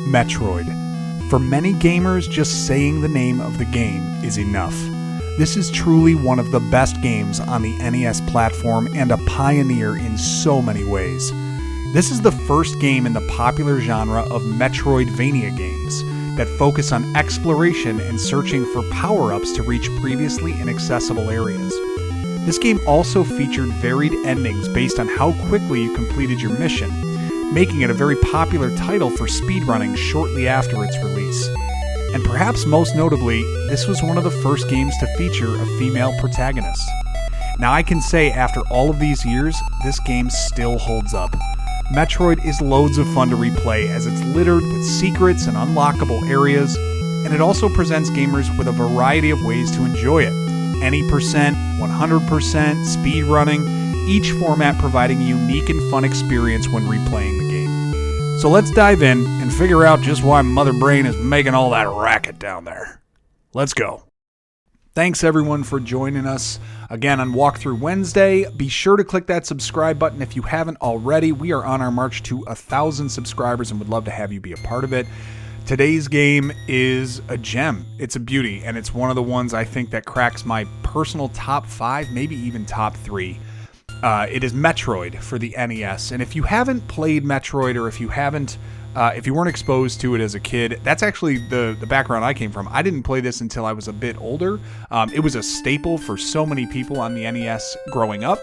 Metroid. For many gamers, just saying the name of the game is enough. This is truly one of the best games on the NES platform and a pioneer in so many ways. This is the first game in the popular genre of Metroidvania games that focus on exploration and searching for power-ups to reach previously inaccessible areas. This game also featured varied endings based on how quickly you completed your mission, making it a very popular title for speedrunning shortly after its release. And perhaps most notably, this was one of the first games to feature a female protagonist. Now I can say after all of these years, this game still holds up. Metroid is loads of fun to replay as it's littered with secrets and unlockable areas, and it also presents gamers with a variety of ways to enjoy it. Any percent, 100%, speedrunning, each format providing a unique and fun experience when replaying the game. So let's dive in and figure out just why Mother Brain is making all that racket down there. Let's go. Thanks everyone for joining us again on Walkthrough Wednesday. Be sure to click that subscribe button if you haven't already. We are on our march to 1,000 subscribers and would love to have you be a part of it. Today's game is a gem. It's a beauty, and it's one of the ones I think that cracks my personal top 5, maybe even top 3. It is Metroid for the NES, and if you haven't played Metroid, or if you weren't exposed to it as a kid, that's actually the background I came from. I didn't play this until I was a bit older. It was a staple for so many people on the NES growing up,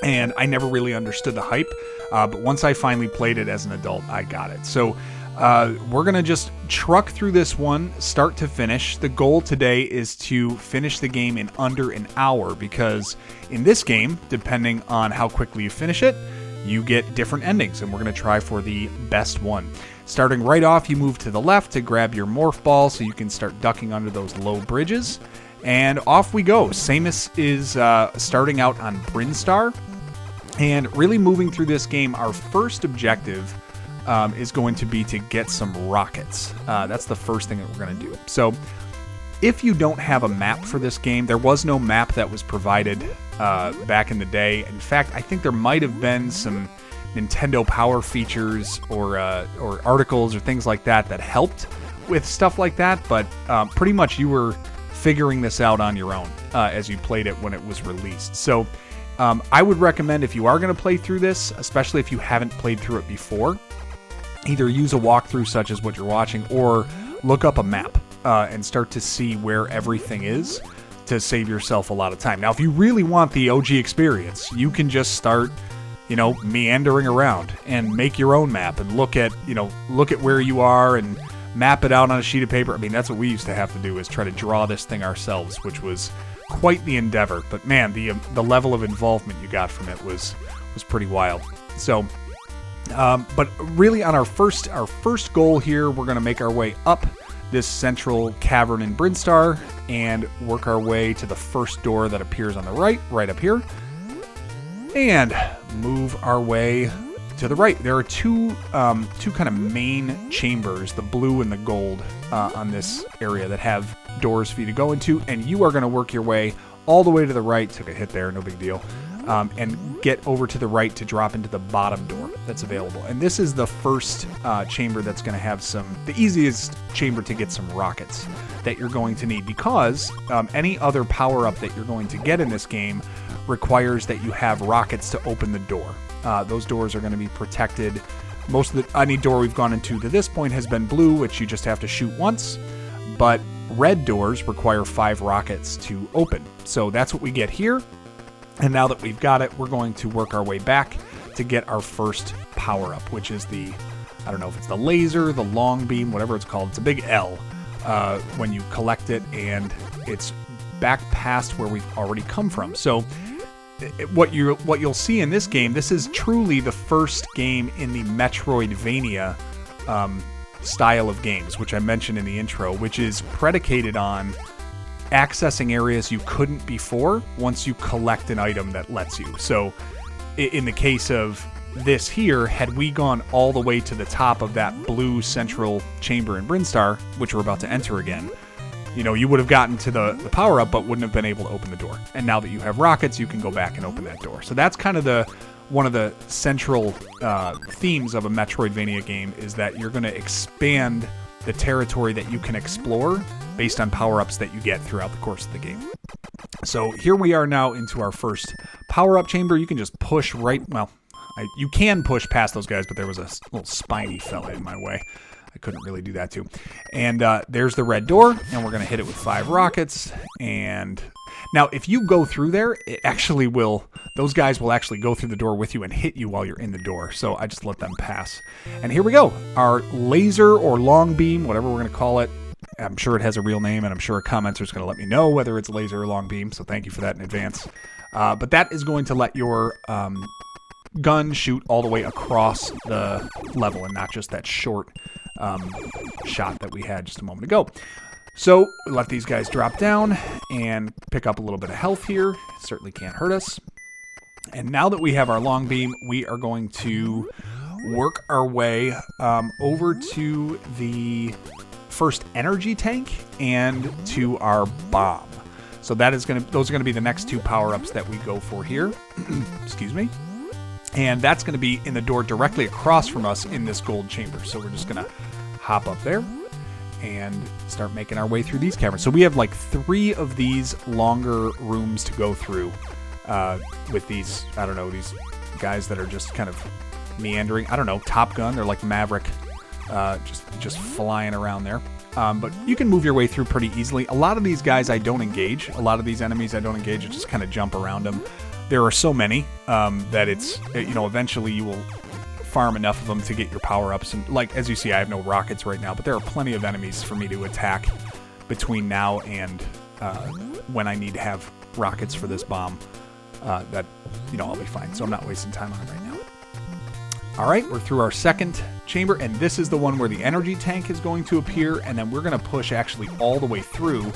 and I never really understood the hype. But once I finally played it as an adult, I got it. So we're going to just truck through this one, start to finish. The goal today is to finish the game in under an hour, because in this game, depending on how quickly you finish it, you get different endings, and we're going to try for the best one. Starting right off, you move to the left to grab your morph ball so you can start ducking under those low bridges, and off we go. Samus is starting out on Brinstar, and really moving through this game, our first objective is going to be to get some rockets. That's the first thing that we're going to do. So if you don't have a map for this game, there was no map that was provided back in the day. In fact, I think there might have been some Nintendo Power features or articles or things like that that helped with stuff like that, but pretty much you were figuring this out on your own as you played it when it was released. So I would recommend, if you are going to play through this, especially if you haven't played through it before, either use a walkthrough such as what you're watching, or look up a map and start to see where everything is, to save yourself a lot of time. Now, if you really want the OG experience, you can just start, meandering around and make your own map and look at where you are and map it out on a sheet of paper. I mean, that's what we used to have to do, is try to draw this thing ourselves, which was quite the endeavor. But man, the level of involvement you got from it was pretty wild. So, but really on our first goal here, we're going to make our way up this central cavern in Brinstar and work our way to the first door that appears on the right up here, and move our way to the right. There are two kind of main chambers, the blue and the gold, on this area that have doors for you to go into, and you are going to work your way all the way to the right. Took a hit there, no big deal. And get over to the right to drop into the bottom door that's available. And this is the first chamber that's going to have the easiest chamber to get some rockets that you're going to need, because any other power-up that you're going to get in this game requires that you have rockets to open the door. Those doors are going to be protected. Any door we've gone into to this point has been blue, which you just have to shoot once, but red doors require 5 rockets to open. So that's what we get here. And now that we've got it, we're going to work our way back to get our first power-up, which is I don't know if it's the laser, the long beam, whatever it's called. It's a big L when you collect it, and it's back past where we've already come from. So what you'll see in this game, this is truly the first game in the Metroidvania style of games, which I mentioned in the intro, which is predicated on accessing areas you couldn't before once you collect an item that lets you. So in the case of this here, had we gone all the way to the top of that blue central chamber in Brinstar, which we're about to enter again, you would have gotten to the power-up but wouldn't have been able to open the door. And now that you have rockets, you can go back and open that door. So that's kind of one of the central themes of a Metroidvania game is that you're going to expand the territory that you can explore based on power-ups that you get throughout the course of the game. So here we are now into our first power-up chamber. You can just push right... Well, you can push past those guys, but there was a little spiny fella in my way. I couldn't really do that too. And there's the red door, and we're going to hit it with 5 rockets. And now, if you go through there, it actually will... Those guys will actually go through the door with you and hit you while you're in the door. So I just let them pass. And here we go. Our laser or long beam, whatever we're going to call it. I'm sure it has a real name, and I'm sure a commenter is going to let me know whether it's laser or long beam. So thank you for that in advance. But that is going to let your gun shoot all the way across the level and not just that short shot that we had just a moment ago. So let these guys drop down and pick up a little bit of health here. It certainly can't hurt us. And now that we have our long beam, we are going to work our way over to the first energy tank and to our bomb. So those are going to be the next 2 power-ups that we go for here. Excuse me. And that's going to be in the door directly across from us in this gold chamber. So we're just going to hop up there and start making our way through these caverns. So we have like 3 of these longer rooms to go through with these, I don't know, these guys that are just kind of meandering. I don't know, Top Gun. They're like Maverick, just flying around there. But you can move your way through pretty easily. A lot of these guys I don't engage. A lot of these enemies I don't engage. I just kind of jump around them. There are so many that it's, eventually you will farm enough of them to get your power-ups. And like, as you see, I have no rockets right now, but there are plenty of enemies for me to attack between now and when I need to have rockets for this bomb. That, I'll be fine. So I'm not wasting time on it right now. All right, we're through our second chamber, and this is the one where the energy tank is going to appear, and then we're going to push actually all the way through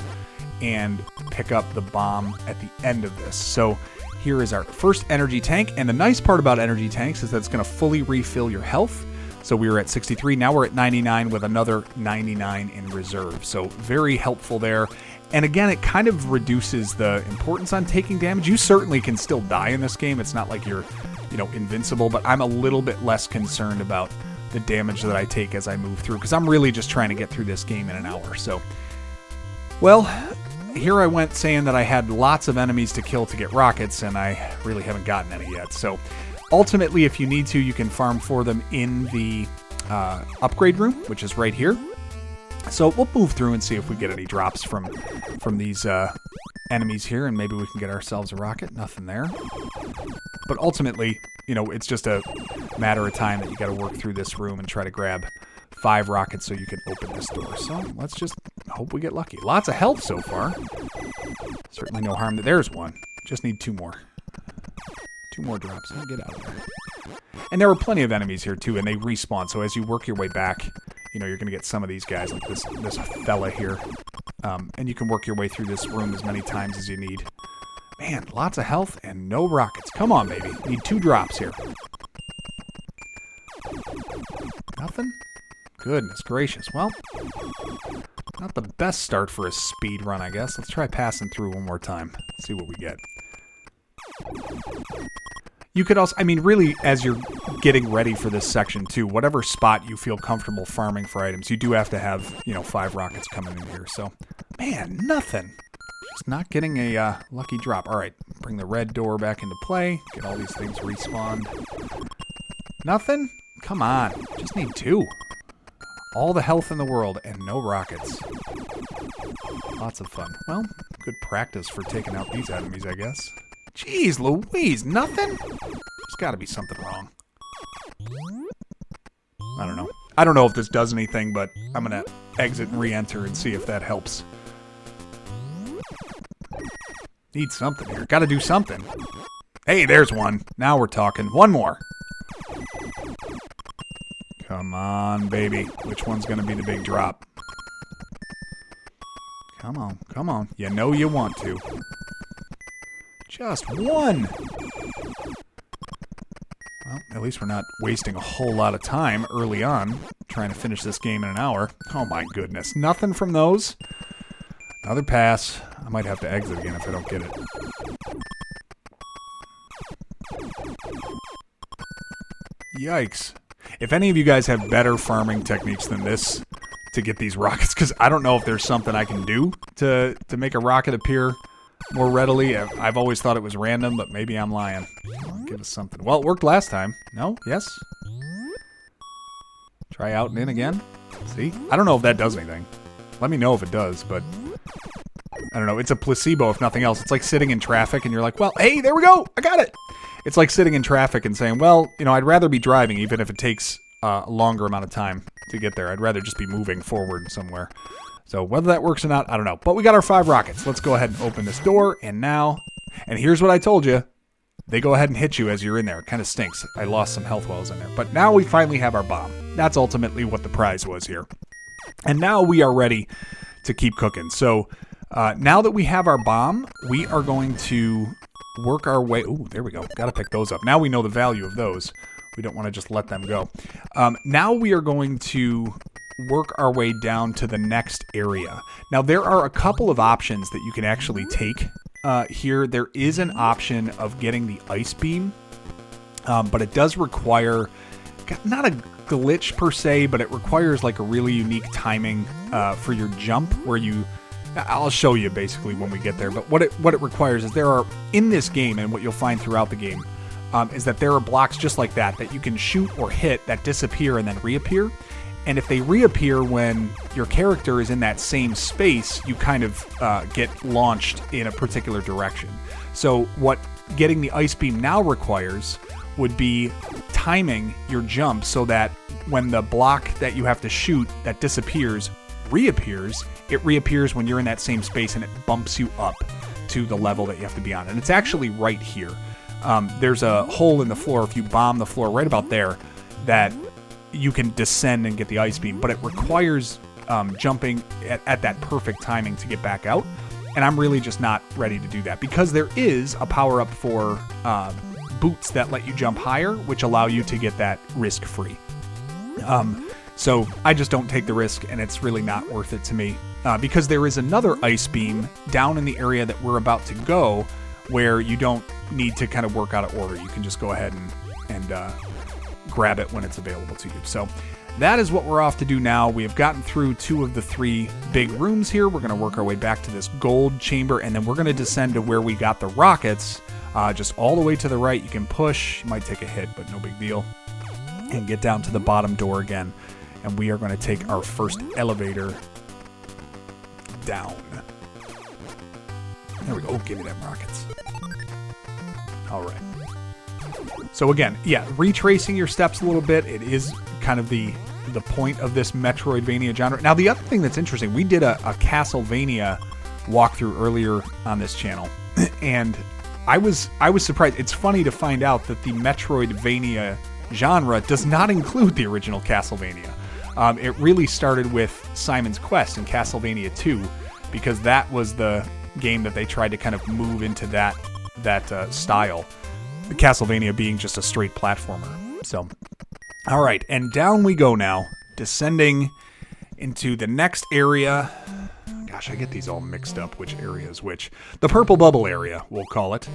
and pick up the bomb at the end of this. So here is our first energy tank, and the nice part about energy tanks is that it's going to fully refill your health. So we were at 63, now we're at 99 with another 99 in reserve. So very helpful there. And again, it kind of reduces the importance on taking damage. You certainly can still die in this game. It's not like you're, invincible, but I'm a little bit less concerned about the damage that I take as I move through, because I'm really just trying to get through this game in an hour. So, well, here I went saying that I had lots of enemies to kill to get rockets, and I really haven't gotten any yet. So ultimately, if you need to, you can farm for them in the upgrade room, which is right here. So we'll move through and see if we get any drops from these enemies here, and maybe we can get ourselves a rocket. Nothing there. But ultimately, it's just a matter of time that you got to work through this room and try to grab 5 rockets so you can open this door. So let's just hope we get lucky. Lots of health so far. Certainly no harm. There's one. Just need 2 more. 2 more drops. I'll get out of there. And there are plenty of enemies here too, and they respawn. So as you work your way back, you're going to get some of these guys, like this fella here. And you can work your way through this room as many times as you need. Man, lots of health and no rockets. Come on, baby. Need 2 drops here. Nothing? Goodness gracious. Well, not the best start for a speed run, I guess. Let's try passing through one more time. See what we get. You could also, really, as you're getting ready for this section too, whatever spot you feel comfortable farming for items, you do have to have, 5 rockets coming in here. So, man, nothing. Just not getting a lucky drop. All right, bring the red door back into play. Get all these things respawned. Nothing? Come on. Just need 2. All the health in the world and no rockets. Lots of fun. Well, good practice for taking out these enemies, I guess. Jeez Louise, nothing? There's got to be something wrong. I don't know. I don't know if this does anything, but I'm going to exit and re-enter and see if that helps. Need something here. Got to do something. Hey, there's one. Now we're talking. 1 more. Come on, baby. Which one's going to be the big drop? Come on, come on. You know you want to. Just 1! Well, at least we're not wasting a whole lot of time early on trying to finish this game in an hour. Oh my goodness. Nothing from those. Another pass. I might have to exit again if I don't get it. Yikes. If any of you guys have better farming techniques than this to get these rockets, because I don't know if there's something I can do to make a rocket appear more readily. I've always thought it was random, but maybe I'm lying. Give us something. Well, it worked last time. No? Yes? Try out and in again. See? I don't know if that does anything. Let me know if it does, but I don't know. It's a placebo if nothing else. It's like sitting in traffic and you're like, well, hey, there we go. I got it. It's like sitting in traffic and saying, well, you know, I'd rather be driving even if it takes a longer amount of time to get there. I'd rather just be moving forward somewhere. So whether that works or not, I don't know. But we got our 5 rockets. Let's go ahead and open this door. And now, and here's what I told you. They go ahead and hit you as you're in there. It kind of stinks. I lost some health wells in there. But now we finally have our bomb. That's ultimately what the prize was here. And now we are ready to keep cooking. So now that we have our bomb, we are going to work our way. Ooh, there we go. Got to pick those up. Now we know the value of those. We don't want to just let them go. Now we are going to work our way down to the next area. Now there are a couple of options that you can actually take here. There is an option of getting the ice beam, but it does require not a glitch per se, but it requires like a really unique timing for your jump where you, I'll show you basically when we get there, but what it requires is there are, in this game, and what you'll find throughout the game, is that there are blocks just like that you can shoot or hit that disappear and then reappear. And if they reappear when your character is in that same space, you kind of get launched in a particular direction. So what getting the ice beam now requires would be timing your jump so that when the block that you have to shoot that disappears reappears, it reappears when you're in that same space and it bumps you up to the level that you have to be on. And it's actually right here. There's a hole in the floor. If you bomb the floor right about there, that you can descend and get the ice beam, but it requires jumping at that perfect timing to get back out. And I'm really just not ready to do that because there is a power-up for boots that let you jump higher, which allow you to get that risk-free. So I just don't take the risk, and it's really not worth it to me because there is another ice beam down in the area that we're about to go where you don't need to kind of work out of order. You can just go ahead and grab it when it's available to you. So that is what we're off to do now. We have gotten through 2 of the 3 big rooms here. We're going to work our way back to this gold chamber, and then we're going to descend to where we got the rockets, just all the way to the right. You can push. You might take a hit, but no big deal. And get down to the bottom door again. And we are going to take our first elevator down. There we go. Oh, give me them rockets. All right. So again, yeah, retracing your steps a little bit. It is kind of the point of this Metroidvania genre. Now, the other thing that's interesting, we did a Castlevania walkthrough earlier on this channel, and I was surprised. It's funny to find out that the Metroidvania genre does not include the original Castlevania. It really started with Simon's Quest and Castlevania 2, because that was the game that they tried to kind of move into that style. The Castlevania being just a straight platformer. So, all right, and down we go now, descending into the next area. Gosh, I get these all mixed up, which area is which. The purple bubble area, we'll call it.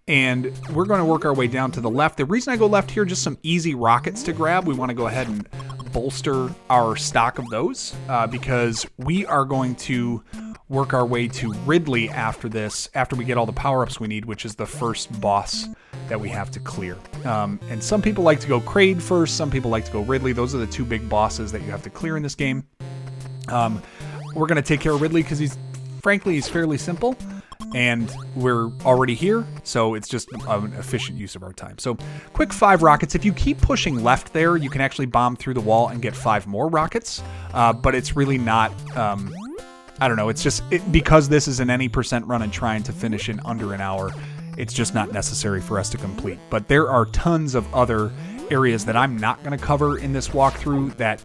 And we're going to work our way down to the left. The reason I go left here, just some easy rockets to grab. We want to go ahead and bolster our stock of those because we are going to work our way to Ridley after this, after we get all the power-ups we need, which is the first boss that we have to clear. And some people like to go Kraid first, some people like to go Ridley. Those are the 2 big bosses that you have to clear in this game. We're going to take care of Ridley because he's fairly simple, and we're already here, so it's just an efficient use of our time. So quick 5 rockets. If you keep pushing left there, you can actually bomb through the wall and get 5 more rockets, but it's really not... I don't know, it's just, because this is an any % run and trying to finish in under an hour, it's just not necessary for us to complete. But there are tons of other areas that I'm not going to cover in this walkthrough that,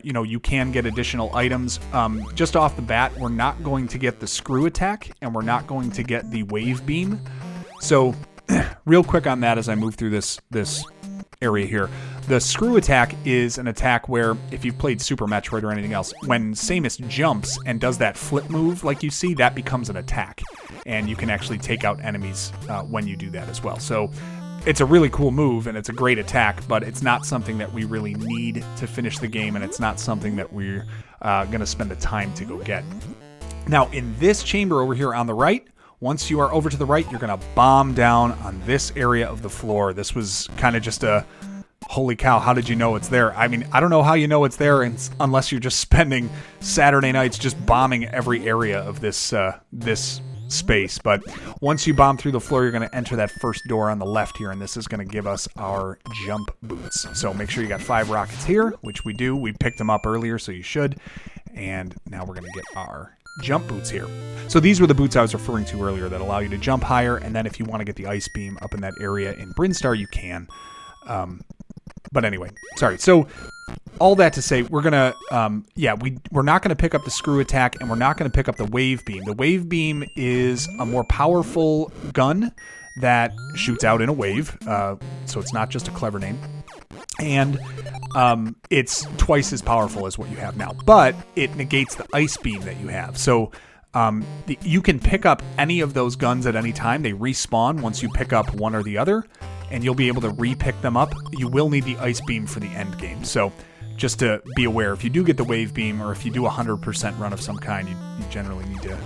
you can get additional items. Just off the bat, we're not going to get the screw attack, and we're not going to get the wave beam. So, real quick on that as I move through this area here. The screw attack is an attack where, if you've played Super Metroid or anything else, when Samus jumps and does that flip move like you see, that becomes an attack. And you can actually take out enemies when you do that as well. So it's a really cool move and it's a great attack, but it's not something that we really need to finish the game, and it's not something that we're going to spend the time to go get. Now, in this chamber over here on the right, once you are over to the right, you're going to bomb down on this area of the floor. This was kind of just a, holy cow, how did you know it's there? I mean, I don't know how you know it's there unless you're just spending Saturday nights just bombing every area of this this space. But once you bomb through the floor, you're going to enter that first door on the left here, and this is going to give us our jump boots. So make sure you got 5 rockets here, which we do. We picked them up earlier, so you should. And now we're going to get our jump boots here. So these were the boots I was referring to earlier that allow you to jump higher, and then if you want to get the ice beam up in that area in Brinstar, you can. But anyway, sorry. So all that to say, we're gonna, we're not gonna pick up the screw attack, and we're not gonna pick up the wave beam. The wave beam is a more powerful gun that shoots out in a wave, so it's not just a clever name, and it's twice as powerful as what you have now. But it negates the ice beam that you have. So you can pick up any of those guns at any time. They respawn once you pick up one or the other, and you'll be able to re-pick them up. You will need the ice beam for the end game. So just to be aware, if you do get the wave beam, or if you do a 100% run of some kind, you generally need to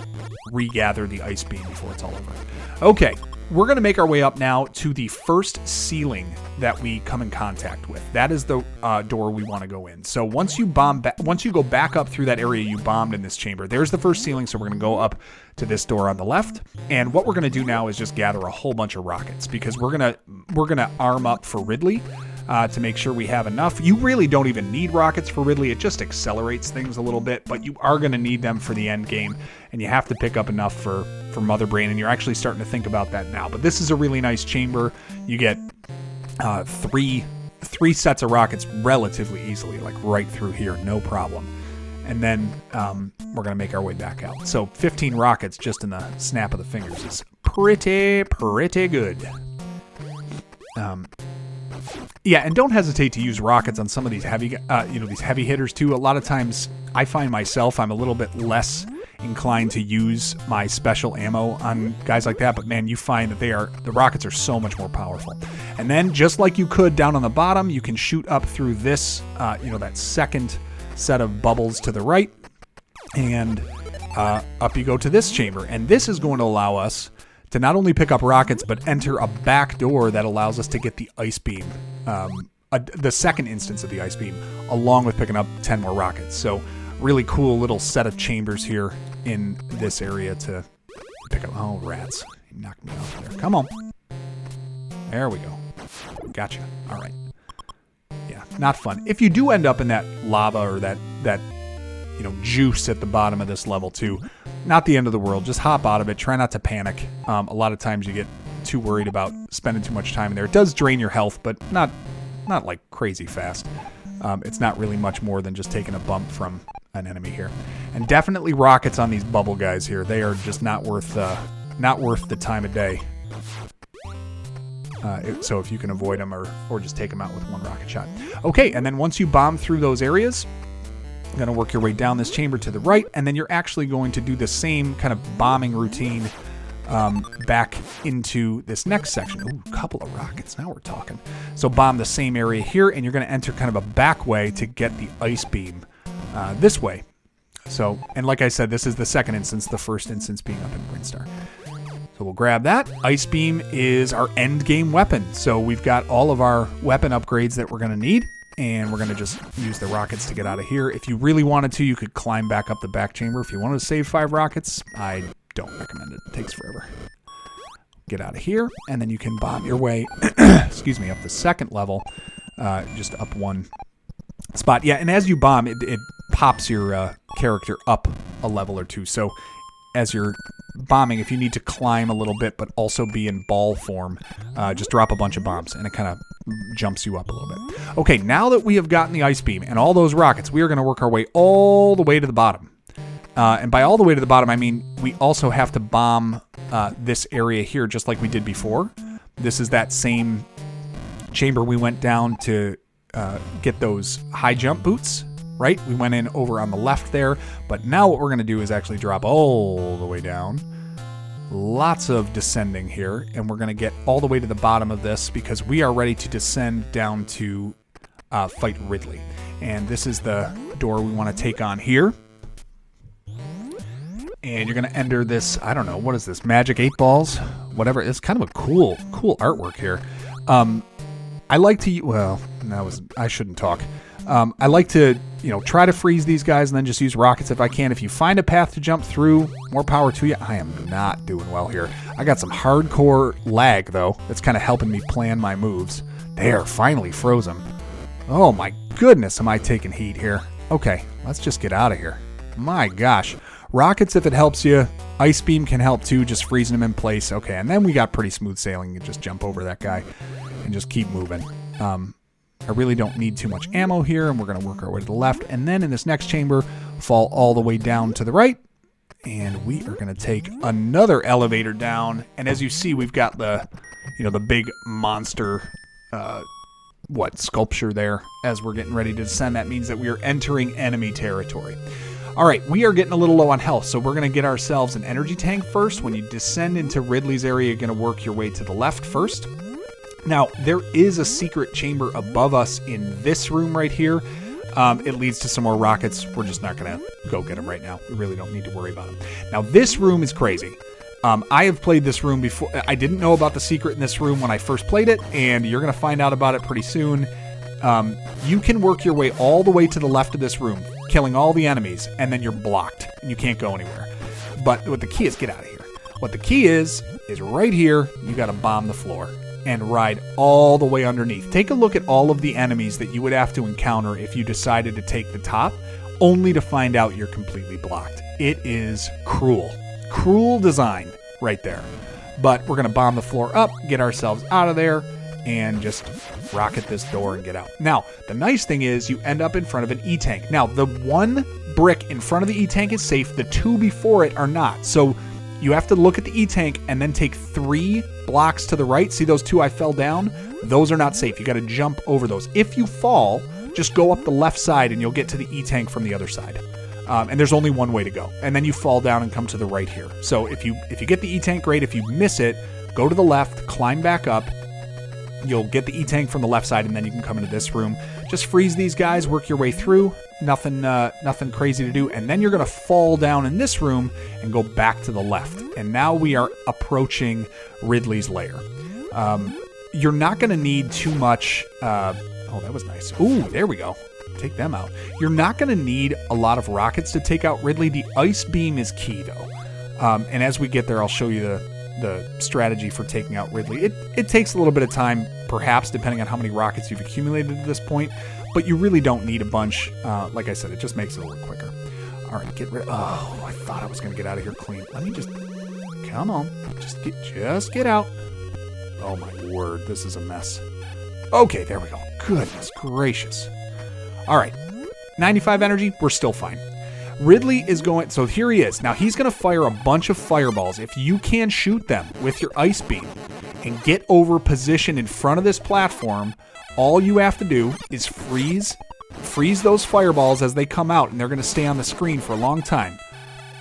regather the ice beam before it's all over. Okay, we're going to make our way up now to the first ceiling that we come in contact with. That is the door we want to go in. So once you go back up through that area you bombed in this chamber, there's the first ceiling. So we're going to go up to this door on the left. And what we're going to do now is just gather a whole bunch of rockets, because we're going to arm up for Ridley to make sure we have enough. You really don't even need rockets for Ridley. It just accelerates things a little bit, but you are going to need them for the end game, and you have to pick up enough for Mother Brain, and you're actually starting to think about that now. But this is a really nice chamber. You get three sets of rockets relatively easily, like right through here, no problem. And then we're going to make our way back out. So 15 rockets just in the snap of the fingers is pretty good. Yeah, and don't hesitate to use rockets on some of these heavy hitters too. A lot of times I find myself, I'm a little bit less inclined to use my special ammo on guys like that, but man, you find that the rockets are so much more powerful. And then just like you could down on the bottom, you can shoot up through this, that second set of bubbles to the right, and up you go to this chamber. And this is going to allow us to not only pick up rockets, but enter a back door that allows us to get the ice beam, the second instance of the ice beam, along with picking up 10 more rockets. So really cool little set of chambers here in this area to pick up. Oh, rats. You knocked me off there. Come on. There we go. Gotcha. All right. Yeah, not fun. If you do end up in that lava or that juice at the bottom of this level too, not the end of the world. Just hop out of it. Try not to panic. A lot of times you get too worried about spending too much time in there. It does drain your health, but not like crazy fast. It's not really much more than just taking a bump from an enemy here. And definitely rockets on these bubble guys here. They are just not worth the time of day. So if you can avoid them or just take them out with one rocket shot. Okay, and then once you bomb through those areas, you're going to work your way down this chamber to the right, and then you're actually going to do the same kind of bombing routine back into this next section. Ooh, a couple of rockets. Now we're talking. So bomb the same area here, and you're going to enter kind of a back way to get the ice beam this way. So, and like I said, this is the second instance, the first instance being up in Brinstar. So we'll grab that. Ice beam is our end game weapon. So we've got all of our weapon upgrades that we're going to need. And we're going to just use the rockets to get out of here. If you really wanted to, you could climb back up the back chamber. If you wanted to save 5 rockets, I don't recommend it. It takes forever. Get out of here, and then you can bomb your way, up the second level, just up one spot. Yeah, and as you bomb, it pops your character up a level or two. So as you're bombing, if you need to climb a little bit but also be in ball form, just drop a bunch of bombs, and it kind of jumps you up a little bit. Okay, now that we have gotten the ice beam and all those rockets, we are going to work our way all the way to the bottom. And by all the way to the bottom, I mean we also have to bomb this area here just like we did before. This is that same chamber we went down to get those high jump boots, right? We went in over on the left there, but now what we're going to do is actually drop all the way down, lots of descending here, and we're going to get all the way to the bottom of this because we are ready to descend down to fight Ridley. And this is the door we want to take on here. And you're going to enter this, I don't know, what is this, magic 8 balls? Whatever, it's kind of a cool artwork here. I like to, well, I shouldn't talk. I like to, try to freeze these guys and then just use rockets if I can. If you find a path to jump through, more power to you. I am not doing well here. I got some hardcore lag, though. That's kind of helping me plan my moves. There, finally froze him. Oh my goodness, am I taking heat here. Okay, let's just get out of here. My gosh. Rockets, if it helps you. Ice Beam can help too, just freezing him in place. Okay, and then we got pretty smooth sailing. You just jump over that guy and just keep moving. I really don't need too much ammo here, and we're going to work our way to the left. And then in this next chamber, fall all the way down to the right. And we are going to take another elevator down. And as you see, we've got the big monster sculpture there as we're getting ready to descend. That means that we are entering enemy territory. All right, we are getting a little low on health, so we're going to get ourselves an energy tank first. When you descend into Ridley's area, you're going to work your way to the left first. Now, there is a secret chamber above us in this room right here. It leads to some more rockets. We're just not going to go get them right now. We really don't need to worry about them. Now, this room is crazy. I have played this room before. I didn't know about the secret in this room when I first played it, and you're going to find out about it pretty soon. You can work your way all the way to the left of this room, killing all the enemies, and then you're blocked, and you can't go anywhere. But what the key is, get out of here. What the key is right here, you got to bomb the floor and ride all the way underneath. Take a look at all of the enemies that you would have to encounter if you decided to take the top, only to find out you're completely blocked. It is cruel. Cruel design right there. But we're going to bomb the floor up, get ourselves out of there, and just rocket this door and get out. Now, the nice thing is you end up in front of an E-tank. Now, the one brick in front of the E-tank is safe. The two before it are not. So you have to look at the E-tank and then take 3 blocks to the right. See those 2 I fell down? Those are not safe. You got to jump over those. If you fall, just go up the left side and you'll get to the E-tank from the other side. And there's only one way to go. And then you fall down and come to the right here. So if you get the E-tank, great. If you miss it, go to the left, climb back up. You'll get the E-tank from the left side, and then you can come into this room. Just freeze these guys, work your way through. Nothing crazy to do. And then you're going to fall down in this room and go back to the left. And now we are approaching Ridley's lair. You're not going to need too much. Oh, that was nice. Ooh, there we go. Take them out. You're not going to need a lot of rockets to take out Ridley. The ice beam is key, though. And as we get there, I'll show you the strategy for taking out Ridley. It takes a little bit of time, perhaps, depending on how many rockets you've accumulated at this point, but you really don't need a bunch. Like I said, it just makes it a little quicker. All right, get rid. Oh, I thought I was going to get out of here clean. Let me just. Come on, just get out. Oh my word, this is a mess. Okay, there we go. Goodness gracious. All right, 95 energy. We're still fine. Ridley is going, so here he is. Now he's going to fire a bunch of fireballs. If you can shoot them with your ice beam and get over position in front of this platform, all you have to do is freeze those fireballs as they come out, and they're going to stay on the screen for a long time.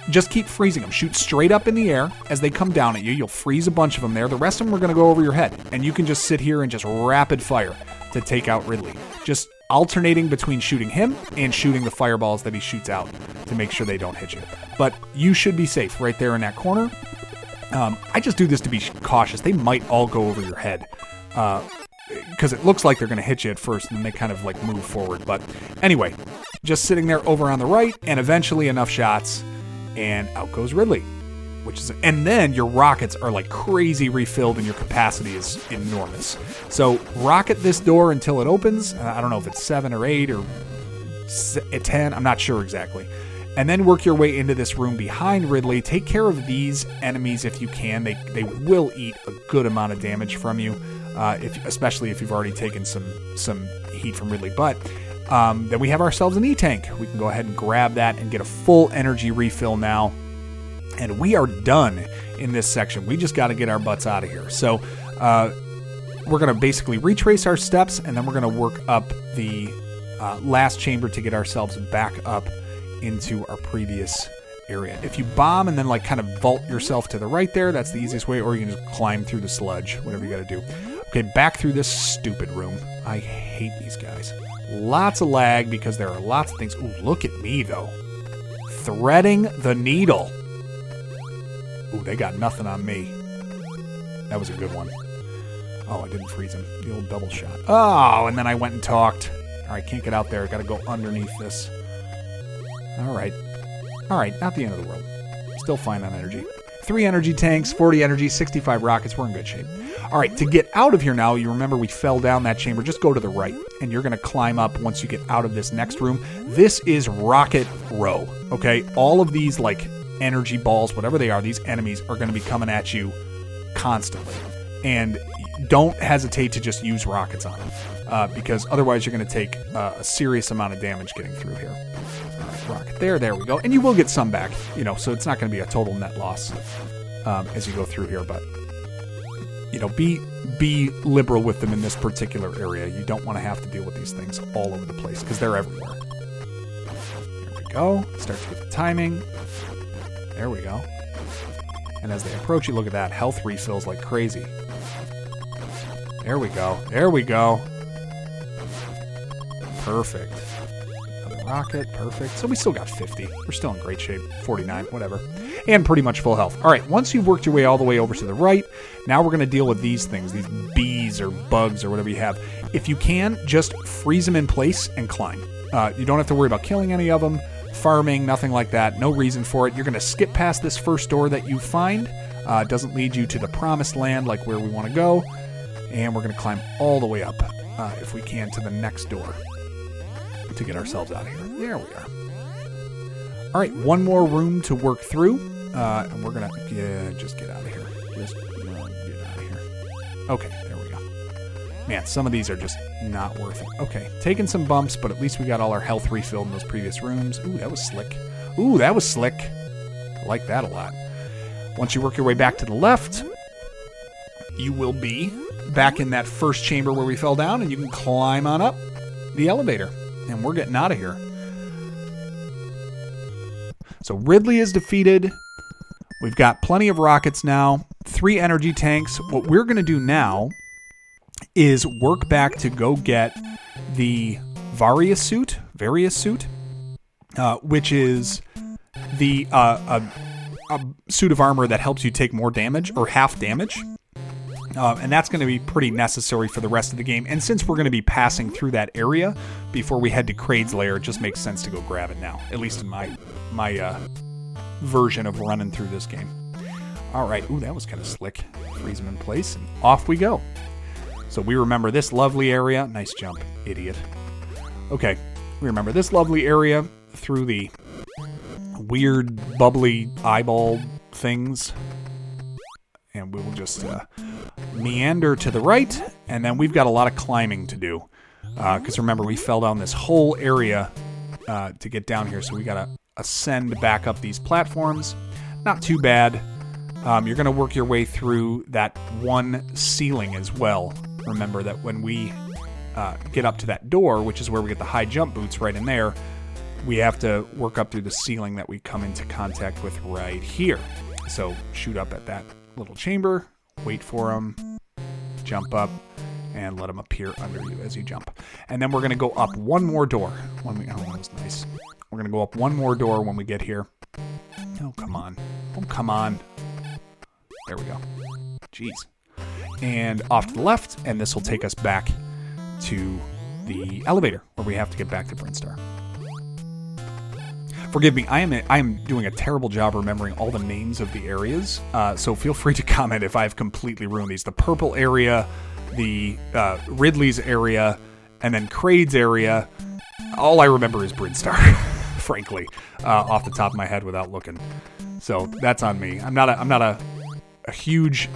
Just keep freezing them. Shoot straight up in the air as they come down at you. You'll freeze a bunch of them there. The rest of them are going to go over your head, and you can just sit here and just rapid fire to take out Ridley. Just alternating between shooting him and shooting the fireballs that he shoots out to make sure they don't hit you. But you should be safe right there in that corner. I just do this to be cautious. They might all go over your head because it looks like they're going to hit you at first and then they kind of like move forward. But anyway, just sitting there over on the right, and eventually enough shots and out goes Ridley. And then your rockets are like crazy refilled and your capacity is enormous. So rocket this door until it opens. I don't know if it's 7 or 8 or 10. I'm not sure exactly. And then work your way into this room behind Ridley. Take care of these enemies if you can. They will eat a good amount of damage from you, especially if you've already taken some heat from Ridley. But then we have ourselves an E-tank. We can go ahead and grab that and get a full energy refill now. And we are done in this section. We just got to get our butts out of here. So we're going to basically retrace our steps, and then we're going to work up the last chamber to get ourselves back up into our previous area. If you bomb and then like kind of vault yourself to the right there, that's the easiest way, or you can just climb through the sludge, whatever you got to do. Okay, back through this stupid room. I hate these guys. Lots of lag because there are lots of things. Ooh, look at me, though. Threading the needle. Ooh, they got nothing on me. That was a good one. Oh, I didn't freeze him. The old double shot. Oh, and then I went and talked. All right, can't get out there. Got to go underneath this. All right. All right, not the end of the world. Still fine on energy. 3 energy tanks, 40 energy, 65 rockets. We're in good shape. All right, to get out of here now, you remember we fell down that chamber. Just go to the right, and you're going to climb up once you get out of this next room. This is Rocket Row, okay? All of these, like, energy balls, whatever they are, these enemies are going to be coming at you constantly. And don't hesitate to just use rockets on them, because otherwise you're going to take a serious amount of damage getting through here. All right, rocket there we go. And you will get some back, you know, so it's not going to be a total net loss as you go through here, but... You know, be liberal with them in this particular area. You don't want to have to deal with these things all over the place because they're everywhere. There we go. Start to get the timing. There we go. And as they approach you, look at that. Health refills like crazy. There we go. There we go. Perfect. Another rocket. Perfect. So we still got 50. We're still in great shape. 49, whatever. And pretty much full health. All right, once you've worked your way all the way over to the right, now we're going to deal with these things, these bees or bugs or whatever you have. If you can, just freeze them in place and climb. You don't have to worry about killing any of them, farming, nothing like that. No reason for it. You're going to skip past this first door that you find. It doesn't lead you to the promised land like where we want to go. And we're going to climb all the way up, if we can, to the next door to get ourselves out of here. There we are. All right, one more room to work through, and we're going to just get out of here. Just get out of here. Okay, there we go. Man, some of these are just not worth it. Okay, taking some bumps, but at least we got all our health refilled in those previous rooms. Ooh, that was slick. Ooh, that was slick. I like that a lot. Once you work your way back to the left, you will be back in that first chamber where we fell down, and you can climb on up the elevator, and we're getting out of here. So Ridley is defeated. We've got plenty of rockets now. 3 energy tanks. What we're going to do now is work back to go get the Various suit, which is the a suit of armor that helps you take more damage, or half damage. And that's going to be pretty necessary for the rest of the game. And since we're going to be passing through that area before we head to Kraid's Lair, it just makes sense to go grab it now, at least in my version of running through this game. All right. Ooh, that was kind of slick. Freeze them in place, and off we go. So we remember this lovely area. Nice jump, idiot. Okay. We remember this lovely area through the weird, bubbly eyeball things. And we will just meander to the right, and then we've got a lot of climbing to do. Because remember, we fell down this whole area to get down here, so we got to ascend back up these platforms. Not too bad. You're going to work your way through that one ceiling as well. Remember that when we get up to that door, which is where we get the high jump boots right in there, we have to work up through the ceiling that we come into contact with right here. So shoot up at that little chamber, wait for them, jump up, and let them appear under you as you jump. And then we're going to go up one more door. Oh, that was nice. We're going to go up one more door when we get here. Oh, come on. Oh, come on. There we go. Jeez. And off to the left, and this will take us back to the elevator, where we have to get back to Brinstar. Forgive me, I am doing a terrible job remembering all the names of the areas, so feel free to comment if I've completely ruined these. The purple area, the Ridley's area, and then Kraid's area. All I remember is Brinstar, frankly, off the top of my head without looking. So that's on me. I'm not a huge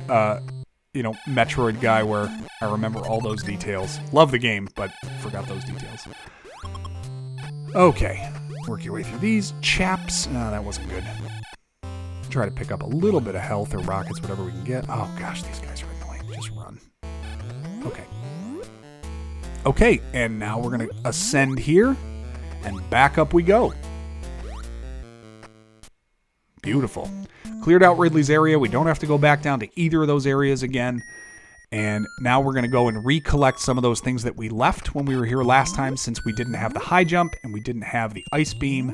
Metroid guy where I remember all those details. Love the game, but forgot those details. Okay. Work your way through these chaps. No, that wasn't good. Try to pick up a little bit of health or rockets, whatever we can get. Oh gosh, these guys are annoying. Just run. Okay. Okay, and now we're going to ascend here, and back up we go. Beautiful. Cleared out Ridley's area. We don't have to go back down to either of those areas again. And now we're going to go and recollect some of those things that we left when we were here last time, since we didn't have the high jump and we didn't have the ice beam.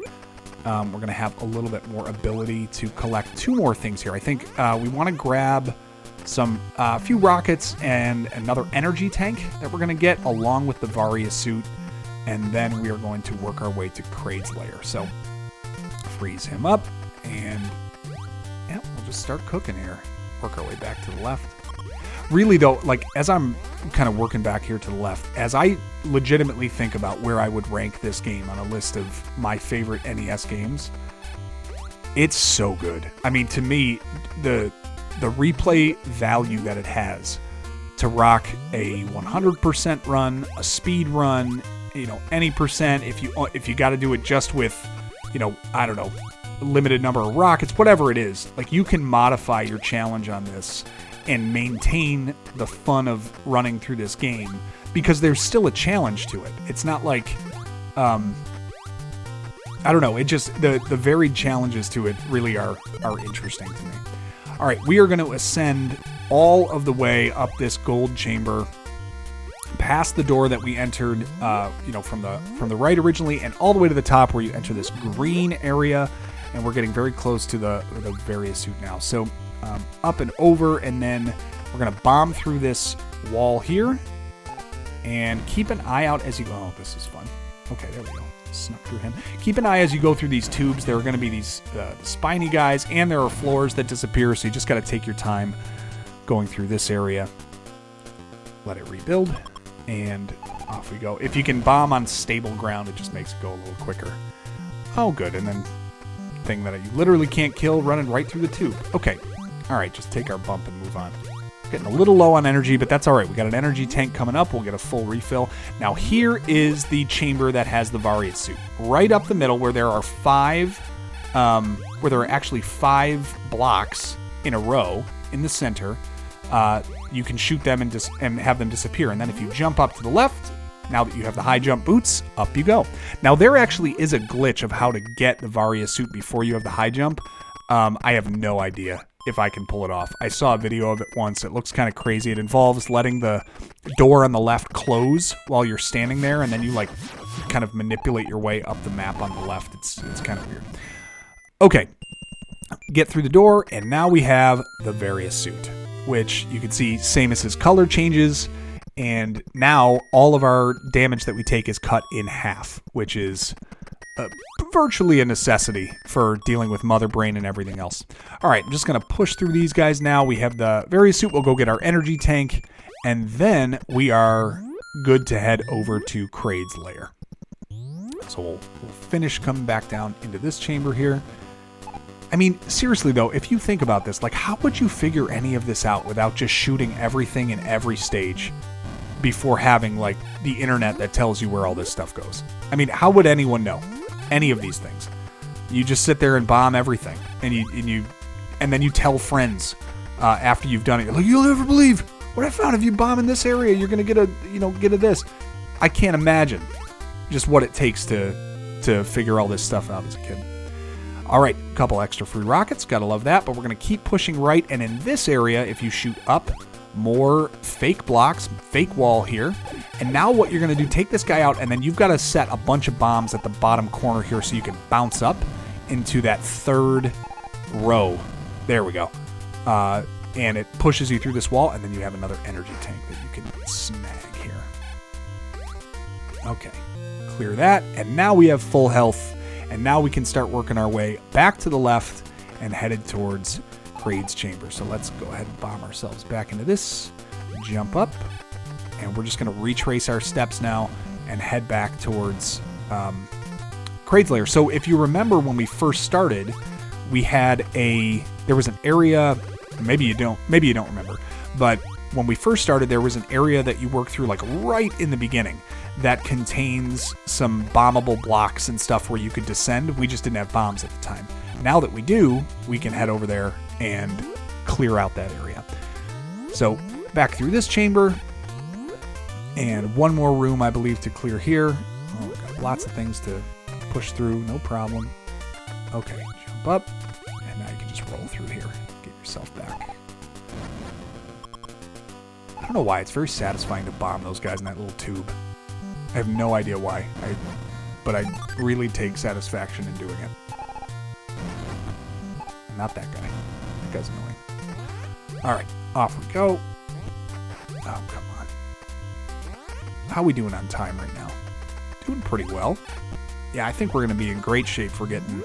We're going to have a little bit more ability to collect 2 more things here. I think we want to grab a few rockets and another energy tank that we're going to get along with the Varia suit. And then we are going to work our way to Kraid's lair. So freeze him up and yeah, we'll just start cooking here. Work our way back to the left. Really though, like as I'm kind of working back here to the left, as I legitimately think about where I would rank this game on a list of my favorite NES games, it's so good. I mean, to me, the replay value that it has to rock a 100% run, a speed run, any percent, if you got to do it just with, I don't know, a limited number of rockets, whatever it is, like you can modify your challenge on this and maintain the fun of running through this game because there's still a challenge to it. It's not like, I don't know, it just, the varied challenges to it really are interesting to me. All right, we are going to ascend all of the way up this gold chamber, past the door that we entered, from the right originally, and all the way to the top where you enter this green area, and we're getting very close to the Varia suit now. So up and over, and then we're going to bomb through this wall here, and keep an eye out as you go. Oh, this is fun. Okay, there we go. Snuck through him. Keep an eye as you go through these tubes. There are going to be these spiny guys, and there are floors that disappear, so you just got to take your time going through this area. Let it rebuild, and off we go. If you can bomb on stable ground, it just makes it go a little quicker. Oh, good. And then thing that you literally can't kill, running right through the tube. Okay. All right, just take our bump and move on. Getting a little low on energy, but that's all right. We got an energy tank coming up. We'll get a full refill. Now here is the chamber that has the Varia suit. Right up the middle where there are actually 5 blocks in a row in the center. You can shoot them and have them disappear. And then if you jump up to the left, now that you have the high jump boots, up you go. Now there actually is a glitch of how to get the Varia suit before you have the high jump. I have no idea if I can pull it off. I saw a video of it once. It looks kind of crazy. It involves letting the door on the left close while you're standing there, and then you kind of manipulate your way up the map on the left. It's kind of weird. Okay, get through the door, and now we have the Varia suit, which you can see Samus's color changes, and now all of our damage that we take is cut in half, which is virtually a necessity for dealing with Mother Brain and everything else. All right, I'm just going to push through these guys now. We have the Varia suit. We'll go get our energy tank, and then we are good to head over to Kraid's lair. So we'll finish coming back down into this chamber here. I mean, seriously, though, if you think about this, like, how would you figure any of this out without just shooting everything in every stage before having, like, the internet that tells you where all this stuff goes? I mean, how would anyone know any of these things? You just sit there and bomb everything, and then you tell friends after you've done it. You're like, you'll never believe what I found. If you bomb in this area, you're gonna get a this. I can't imagine just what it takes to figure all this stuff out as a kid. All right, a couple extra free rockets, gotta love that. But we're gonna keep pushing right, and in this area, if you shoot up, more fake blocks, fake wall here. And now what you're going to do, take this guy out, and then you've got to set a bunch of bombs at the bottom corner here so you can bounce up into that third row. There we go. And it pushes you through this wall, and then you have another energy tank that you can snag here. Okay, clear that, and now we have full health, and now we can start working our way back to the left and headed towards Kraid's chamber. So let's go ahead and bomb ourselves back into this, jump up, and we're just going to retrace our steps now and head back towards Kraid's lair. So if you remember when we first started, there was an area, maybe you don't remember, but when we first started, there was an area that you work through like right in the beginning that contains some bombable blocks and stuff where you could descend. We just didn't have bombs at the time. Now that we do, we can head over there and clear out that area. So back through this chamber, and one more room, I believe, to clear here. Oh, got lots of things to push through, no problem. Okay, jump up, and now just roll through here. Get yourself back. I don't know why. It's very satisfying to bomb those guys in that little tube. I have no idea why. But I really take satisfaction in doing it. Not that guy. That guy's annoying. Alright, off we go. Oh, come on. How are we doing on time right now? Doing pretty well. Yeah, I think we're going to be in great shape for getting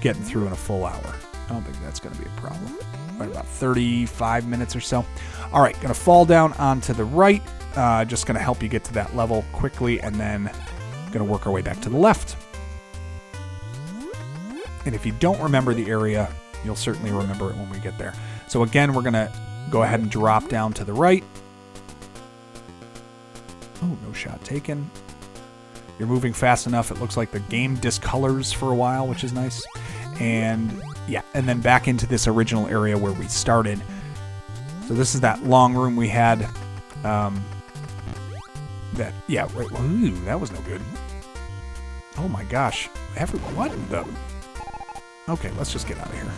through in a full hour. I don't think that's going to be a problem. Right, about 35 minutes or so. All right, going to fall down onto the right. Just going to help you get to that level quickly, and then going to work our way back to the left. And if you don't remember the area, you'll certainly remember it when we get there. So again, we're going to go ahead and drop down to the right. Oh, no shot taken. You're moving fast enough. It looks like the game discolors for a while, which is nice. And yeah, and then back into this original area where we started. So this is that long room we had. Ooh, that was no good. Oh my gosh. What the? Okay, let's just get out of here.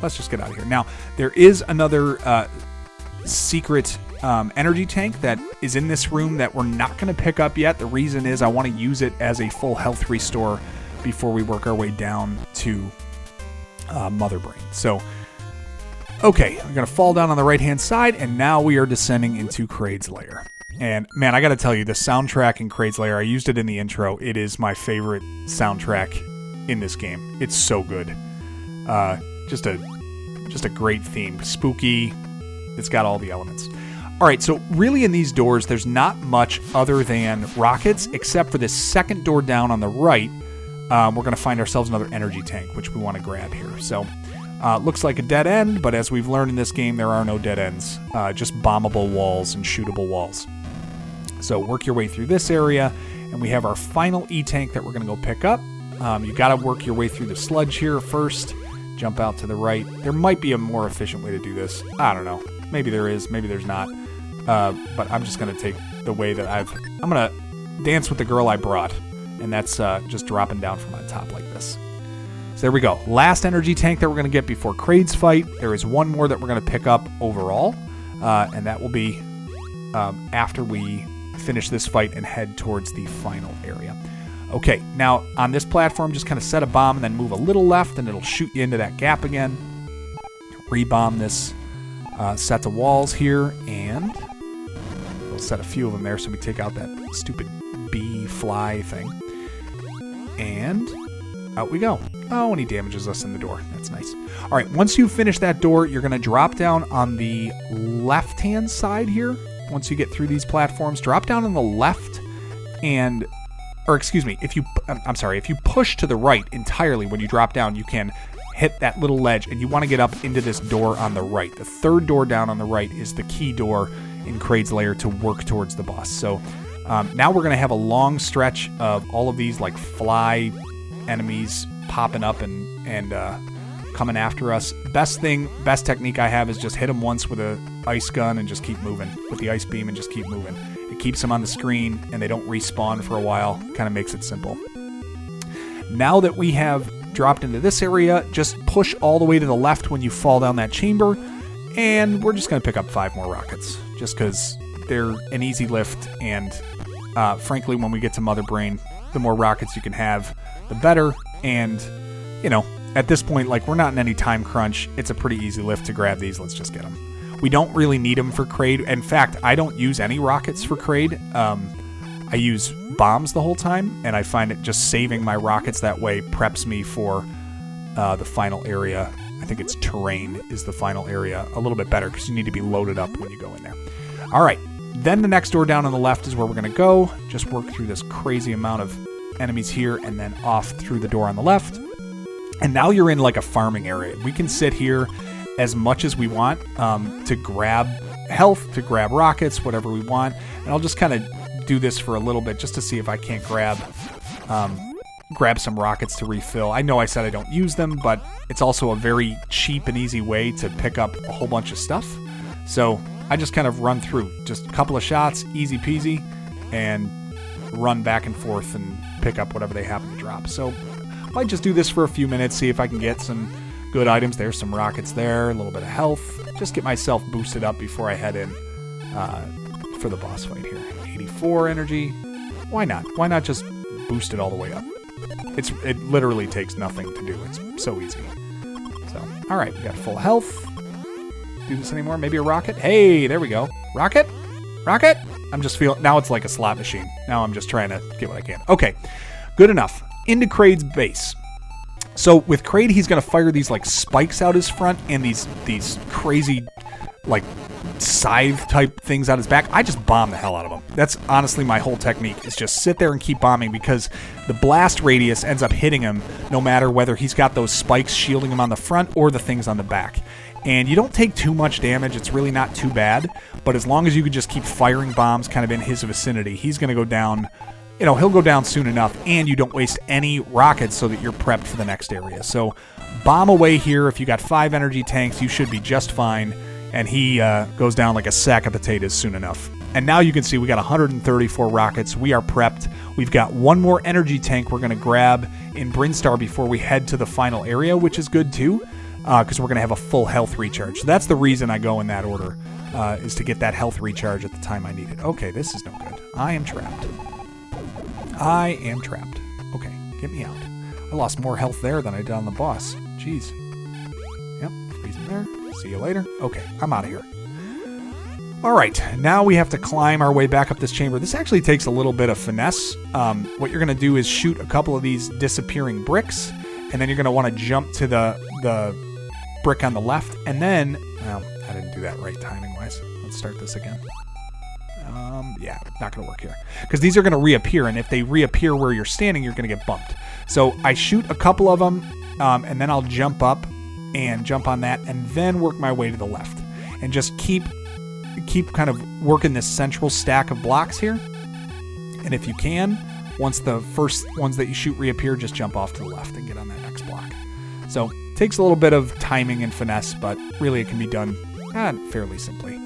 Let's just get out of here. Now, there is another secret energy tank that is in this room that we're not going to pick up yet. The reason is I want to use it as a full health restore before we work our way down to Mother Brain. So, okay, I'm going to fall down on the right-hand side, and now we are descending into Kraid's Lair. And, man, I got to tell you, the soundtrack in Kraid's Lair, I used it in the intro. It is my favorite soundtrack in this game. It's so good. Just a great theme. Spooky. It's got all the elements. All right, so really in these doors, there's not much other than rockets, except for this second door down on the right. We're going to find ourselves another energy tank, which we want to grab here. So, looks like a dead end, but as we've learned in this game, there are no dead ends. Just bombable walls and shootable walls. So work your way through this area, and we have our final E-tank that we're going to go pick up. You got to work your way through the sludge here first. Jump out to the right. There might be a more efficient way to do this. I don't know. Maybe there is. Maybe there's not. But I'm just going to take the way that I'm going to dance with the girl I brought. And that's just dropping down from on top like this. So there we go. Last energy tank that we're going to get before Kraid's fight. There is one more that we're going to pick up overall. And that will be after we finish this fight and head towards the final area. Okay, now on this platform, just kind of set a bomb and then move a little left, and it'll shoot you into that gap again. Rebomb this set of walls here, and we'll set a few of them there so we take out that stupid bee fly thing. And out we go. Oh, and he damages us in the door. That's nice. All right, once you finish that door, you're going to drop down on the left-hand side here. Once you get through these platforms, drop down on the left and... Or excuse me, if you push to the right entirely when you drop down, you can hit that little ledge, and you want to get up into this door on the right. The third door down on the right is the key door in Kraid's Lair to work towards the boss. So now we're going to have a long stretch of all of these like fly enemies popping up and coming after us. Best technique I have is just hit them once with a ice gun and just keep moving, with the ice beam and just keep moving. It keeps them on the screen and they don't respawn for a while. Kind of makes it simple. Now that we have dropped into this area, just push all the way to the left when you fall down that chamber, and we're just going to pick up 5 more rockets just because they're an easy lift, and frankly, when we get to Mother Brain, the more rockets you can have, the better. And, you know, at this point, like, we're not in any time crunch. It's a pretty easy lift to grab these. Let's just get them. We don't really need them for Kraid. In fact, I don't use any rockets for Kraid. I use bombs the whole time, and I find it just saving my rockets that way preps me for the final area. I think it's Tourain is the final area. A little bit better because you need to be loaded up when you go in there. All right. Then the next door down on the left is where we're going to go. Just work through this crazy amount of enemies here and then off through the door on the left. And now you're in like a farming area. We can sit here as much as we want to grab health, to grab rockets, whatever we want. And I'll just kind of do this for a little bit just to see if I can't grab some rockets to refill. I know I said I don't use them, but it's also a very cheap and easy way to pick up a whole bunch of stuff. So I just kind of run through. Just a couple of shots, easy peasy, and run back and forth and pick up whatever they happen to drop. So I might just do this for a few minutes, see if I can get some Good items. There's some rockets there. A little bit of health. Just get myself boosted up before I head in for the boss fight here. 84 energy. Why not? Why not just boost it all the way up? It literally takes nothing to do. It's so easy. So, all right. We got full health. Do this anymore? Maybe a rocket? Hey, there we go. Rocket? Rocket? I'm just feeling... Now it's like a slot machine. Now I'm just trying to get what I can. Okay. Good enough. Into Kraid's base. So with Kraid, he's going to fire these like spikes out his front and these crazy like scythe type things out his back. I just bomb the hell out of them. That's honestly my whole technique, is just sit there and keep bombing, because the blast radius ends up hitting him no matter whether he's got those spikes shielding him on the front or the things on the back. And you don't take too much damage. It's really not too bad. But as long as you can just keep firing bombs kind of in his vicinity, he's going to go down. You know, he'll go down soon enough, and you don't waste any rockets so that you're prepped for the next area. So bomb away here. If you got 5 energy tanks, you should be just fine. And he goes down like a sack of potatoes soon enough. And now you can see we got 134 rockets. We are prepped. We've got one more energy tank we're going to grab in Brinstar before we head to the final area, which is good too, because we're going to have a full health recharge. So that's the reason I go in that order, is to get that health recharge at the time I need it. Okay, this is no good. I am trapped. I am trapped. Okay, get me out. I lost more health there than I did on the boss. Jeez. Yep, freezing there. See you later. Okay, I'm out of here. All right, now we have to climb our way back up this chamber. This actually takes a little bit of finesse. What you're going to do is shoot a couple of these disappearing bricks, and then you're going to want to jump to the brick on the left, and then... Well, I didn't do that right timing-wise. Let's start this again. Yeah, not going to work here. Because these are going to reappear, and if they reappear where you're standing, you're going to get bumped. So I shoot a couple of them, and then I'll jump up and jump on that, and then work my way to the left. And just keep kind of working this central stack of blocks here. And if you can, once the first ones that you shoot reappear, just jump off to the left and get on that next block. So it takes a little bit of timing and finesse, but really it can be done fairly simply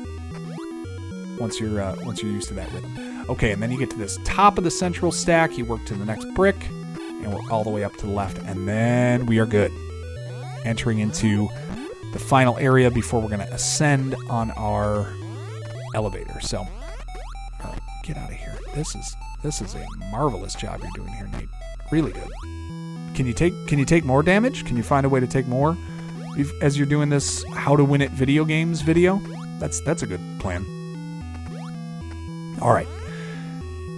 once you're used to that rhythm. Okay, and then you get to this top of the central stack, you work to the next brick, and we're all the way up to the left, and then we are good. Entering into the final area before we're going to ascend on our elevator. So, all right, get out of here. This is a marvelous job you're doing here, Nate. Really good. Can you take more damage? Can you find a way to take more as you're doing this How to Win It video games video? That's a good plan. All right.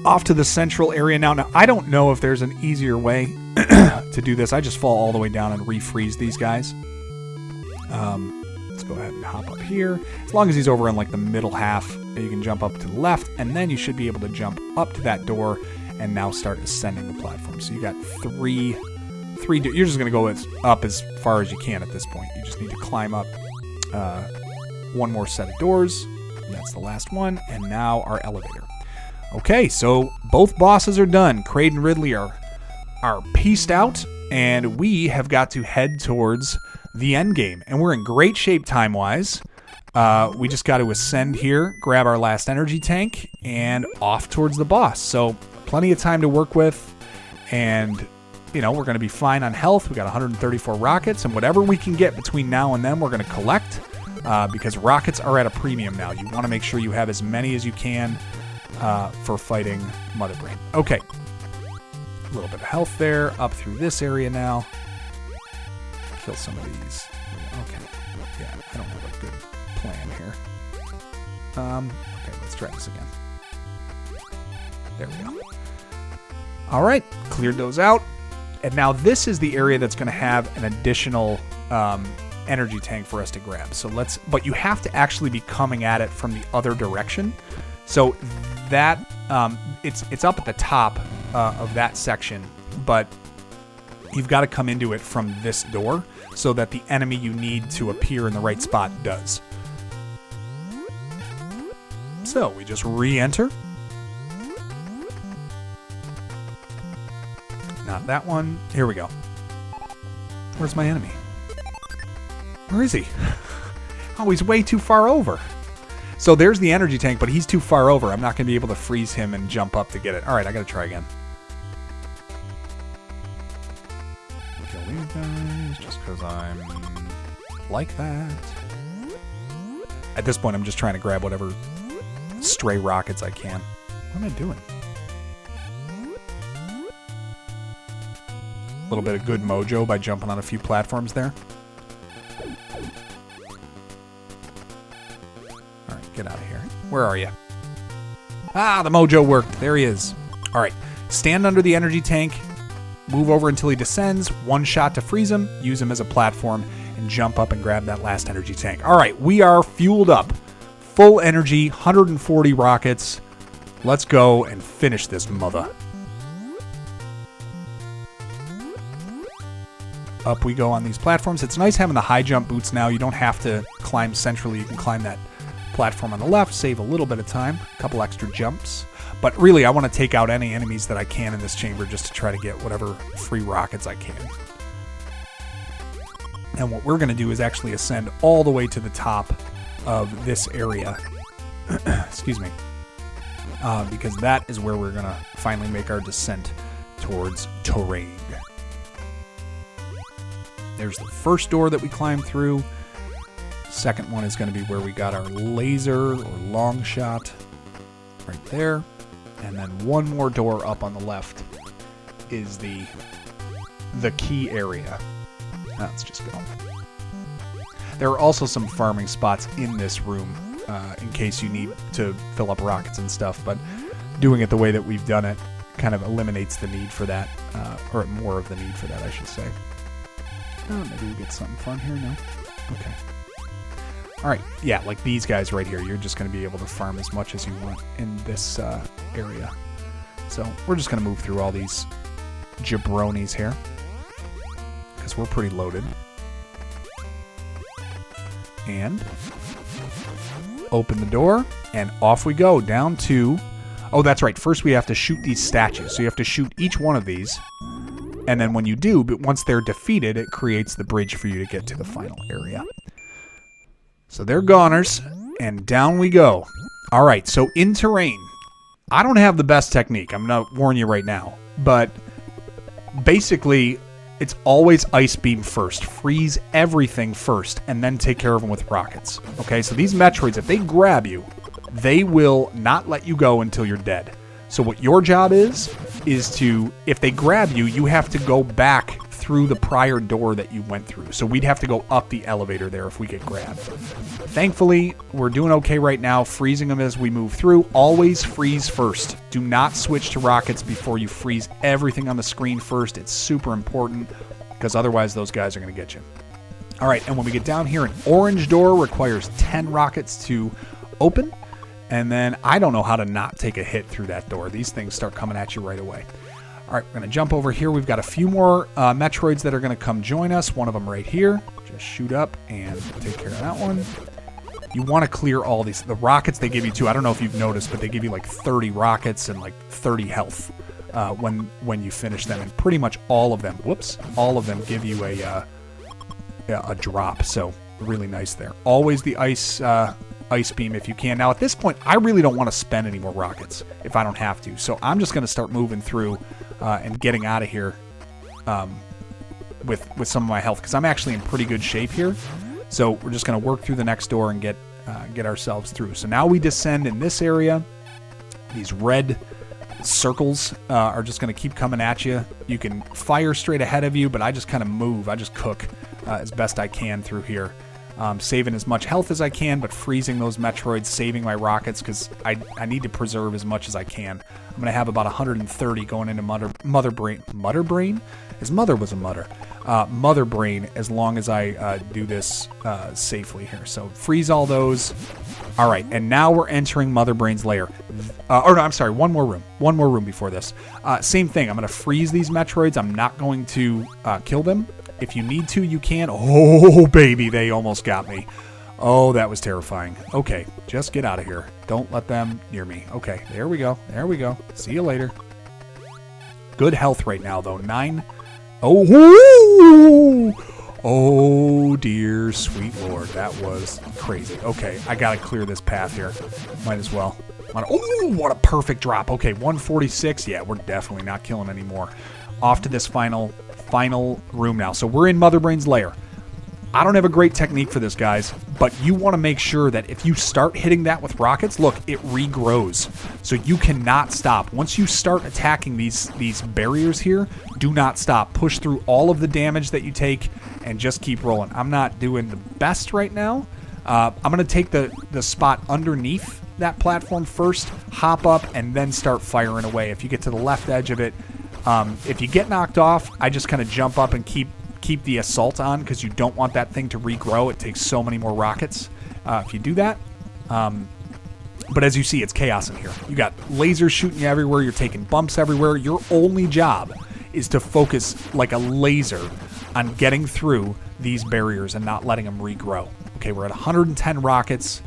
Off to the central area now. Now, I don't know if there's an easier way to do this. I just fall all the way down and refreeze these guys. Let's go ahead and hop up here. As long as he's over in like the middle half, you can jump up to the left, and then you should be able to jump up to that door and now start ascending the platform. So you got three. You're just going to go up as far as you can at this point. You just need to climb up one more set of doors. That's the last one, and now our elevator. Okay, so both bosses are done. Kraid and Ridley are pieced out, and we have got to head towards the end game. And we're in great shape time-wise. We just got to ascend here, grab our last energy tank, and off towards the boss. So plenty of time to work with, and we're going to be fine on health. We got 134 rockets, and whatever we can get between now and then, we're going to collect, because rockets are at a premium now. You want to make sure you have as many as you can for fighting Mother Brain. Okay. A little bit of health there. Up through this area now. Kill some of these. Okay. Yeah, I don't have a good plan here. Okay, let's try this again. There we go. All right. Cleared those out. And now this is the area that's going to have an additional energy tank for us to grab. But you have to actually be coming at it from the other direction. So that it's up at the top of that section, but you've got to come into it from this door so that the enemy you need to appear in the right spot does. So we just re-enter. Not that one. Here we go. Where's my enemy? Where is he? Oh, he's way too far over. So there's the energy tank, but he's too far over. I'm not going to be able to freeze him and jump up to get it. All right, I got to try again. kill these guys just because I'm like that. At this point, I'm just trying to grab whatever stray rockets I can. What am I doing? A little bit of good mojo by jumping on a few platforms there. Alright, get out of here. Where are you? Ah, the mojo worked. There he is. Alright, stand under the energy tank, move over until he descends, one shot to freeze him, use him as a platform, and jump up and grab that last energy tank. Alright, we are fueled up. Full energy, 140 rockets. Let's go and finish this mother. Up we go on these platforms. It's nice having the high jump boots now. You don't have to climb centrally. You can climb that platform on the left, save a little bit of time, a couple extra jumps. But really, I want to take out any enemies that I can in this chamber just to try to get whatever free rockets I can. And what we're going to do is actually ascend all the way to the top of this area. Excuse me. Because that is where we're going to finally make our descent towards Tourain. There's the first door that we climb through. Second one is going to be where we got our laser or long shot. Right there. And then one more door up on the left is the key area. Let's just go. There are also some farming spots in this room in case you need to fill up rockets and stuff, but doing it the way that we've done it kind of eliminates the need for that, or more of the need for that, I should say. Oh, maybe we get something fun here, no? Okay. Alright, yeah, like these guys right here, you're just going to be able to farm as much as you want in this area. So we're just going to move through all these jabronis here, because we're pretty loaded. And open the door, and off we go down to... Oh, that's right. First we have to shoot these statues. So you have to shoot each one of these. And then when you do, but once they're defeated, it creates the bridge for you to get to the final area. So they're goners, and down we go. All right, so in Tourain, I don't have the best technique. I'm going to warn you right now. But basically, it's always Ice Beam first. Freeze everything first, and then take care of them with rockets. Okay, so these Metroids, if they grab you, they will not let you go until you're dead. So what your job is to, if they grab you, you have to go back through the prior door that you went through. So we'd have to go up the elevator there if we get grabbed. Thankfully, we're doing okay right now, freezing them as we move through. Always freeze first. Do not switch to rockets before you freeze everything on the screen first. It's super important, because otherwise those guys are going to get you. All right, and when we get down here, an orange door requires 10 rockets to open. And then I don't know how to not take a hit through that door. These things start coming at you right away. All right, we're going to jump over here. We've got a few more Metroids that are going to come join us. One of them right here. Just shoot up and take care of that one. You want to clear all these. The rockets they give you too. I don't know if you've noticed, but they give you like 30 rockets and like 30 health when you finish them. And pretty much all of them, all of them give you a drop. So really nice there. Always the ice beam if you can. Now at this point, I really don't want to spend any more rockets if I don't have to. So I'm just going to start moving through and getting out of here with some of my health, because I'm actually in pretty good shape here. So we're just going to work through the next door and get ourselves through. So now we descend in this area. These red circles are just going to keep coming at you. You can fire straight ahead of you, but I just kind of move. I just cook as best I can through here. Saving as much health as I can, but freezing those Metroids, saving my rockets, because I need to preserve as much as I can. I'm going to have about 130 going into Mother Brain? His mother was a mother. Mother Brain, as long as I do this safely here. So freeze all those. All right, and now we're entering Mother Brain's lair. Or no, I'm sorry, one more room. One more room before this. Same thing, I'm going to freeze these Metroids. I'm not going to kill them. If you need to, you can. Oh, baby, they almost got me. Oh, that was terrifying. Okay, just get out of here. Don't let them near me. Okay, there we go. There we go. See you later. Good health right now, though. 9. Oh, oh, dear sweet Lord. That was crazy. Okay, I got to clear this path here. Might as well. Oh, what a perfect drop. Okay, 146. Yeah, we're definitely not killing anymore. Off to this final final room now. So we're in Mother Brain's lair. I don't have a great technique for this, guys, but you want to make sure that if you start hitting that with rockets, look, it regrows. So you cannot stop. Once you start attacking these barriers here, do not stop. Push through all of the damage that you take and just keep rolling. I'm not doing the best right now. I'm going to take the spot underneath that platform first, hop up, and then start firing away. If you get to the left edge of it, if you get knocked off, I just kind of jump up and keep the assault on because you don't want that thing to regrow. It takes so many more rockets if you do that. But as you see, it's chaos in here. You got lasers shooting you everywhere. You're taking bumps everywhere. Your only job is to focus like a laser on getting through these barriers and not letting them regrow. Okay, we're at 110 rockets.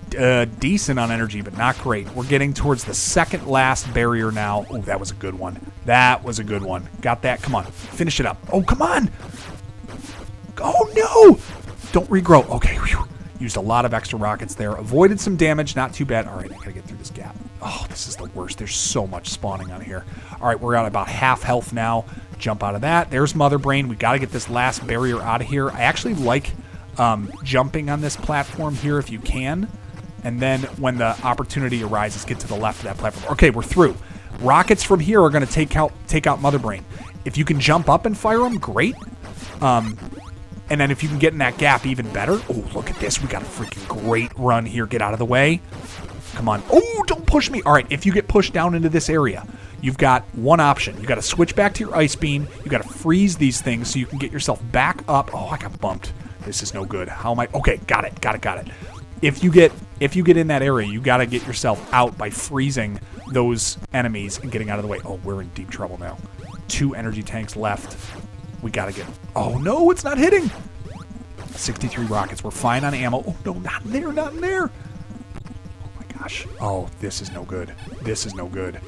Decent on energy, but not great. We're getting towards the second last barrier now. Oh, that was a good one. That was a good one. Got that. Come on. Finish it up. Oh, come on. Oh, no. Don't regrow. Okay. Whew. Used a lot of extra rockets there. Avoided some damage. Not too bad. All right, I got to get through this gap. Oh, this is the worst. There's so much spawning on here. All right, we're at about half health now. Jump out of that. There's Mother Brain. We got to get this last barrier out of here. I actually like jumping on this platform here if you can. And then when the opportunity arises, get to the left of that platform. Okay, we're through. Rockets from here are going to take out Mother Brain. If you can jump up and fire them, great. And then if you can get in that gap, even better. Oh, look at this. We got a freaking great run here. Get out of the way. Come on. Oh, don't push me. All right, if you get pushed down into this area, you've got one option. You got to switch back to your ice beam. You got to freeze these things so you can get yourself back up. Oh, I got bumped. This is no good. How am I? Okay, got it. If you get in that area, you got to get yourself out by freezing those enemies and getting out of the way. Oh, we're in deep trouble now. 2 energy tanks left. We got to get... Oh, no, it's not hitting. 63 rockets. We're fine on ammo. Oh, no, not in there, not in there. Oh, my gosh. Oh, this is no good. This is no good.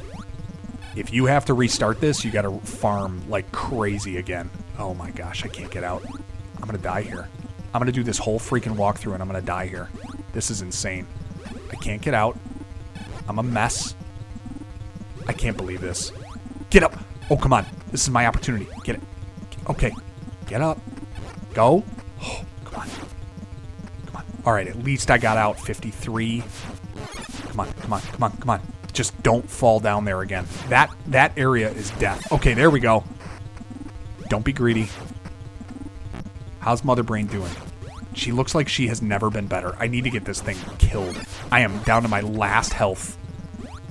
If you have to restart this, you got to farm like crazy again. Oh, my gosh, I can't get out. I'm going to die here. I'm going to do this whole freaking walkthrough and I'm going to die here. This is insane. I can't get out. I'm a mess. I can't believe this. Get up. Oh, come on. This is my opportunity. Get it. Okay. Get up. Go. Oh, come on. Come on. All right, at least I got out 53. Come on. Just don't fall down there again. That area is death. Okay, there we go. Don't be greedy. How's Mother Brain doing? She looks like she has never been better. I need to get this thing killed. I am down to my last health.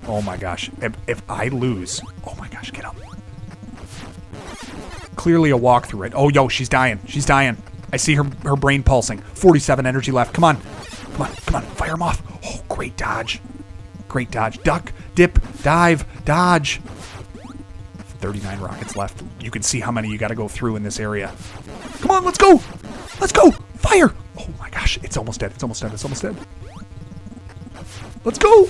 Oh my gosh. If I lose... Oh my gosh, get up. Clearly a walkthrough, right? Oh, yo, she's dying. She's dying. I see her brain pulsing. 47 energy left. Come on. Fire him off. Oh, great dodge. Great dodge. Duck, dip, dive, dodge. 39 rockets left. You can see how many you got to go through in this area. Come on, let's go. Let's go. Fire. Oh my gosh, it's almost dead. It's almost dead. Let's go.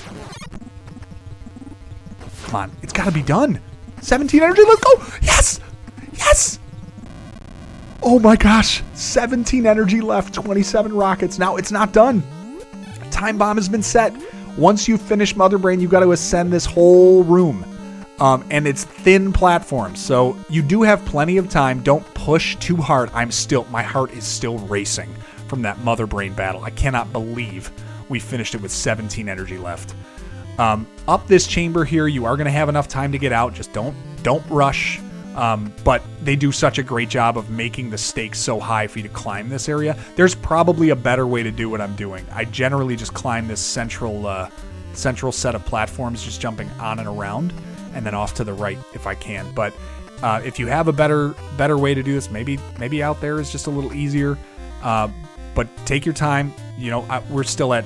Come on, it's got to be done. 17 energy, let's go. Yes. Oh my gosh, 17 energy left, 27 rockets. Now it's not done. Time bomb has been set. Once you finish Mother Brain, you got to ascend this whole room. And it's thin platforms, so you do have plenty of time. Don't push too hard. My heart is still racing from that Mother Brain battle. I cannot believe we finished it with 17 energy left. Up this chamber here, you are going to have enough time to get out. Just don't rush. But they do such a great job of making the stakes so high for you to climb this area. There's probably a better way to do what I'm doing. I generally just climb this central set of platforms, just jumping on and around. And then off to the right if I can. But if you have a better way to do this, maybe out there is just a little easier. But take your time. You know, we're still at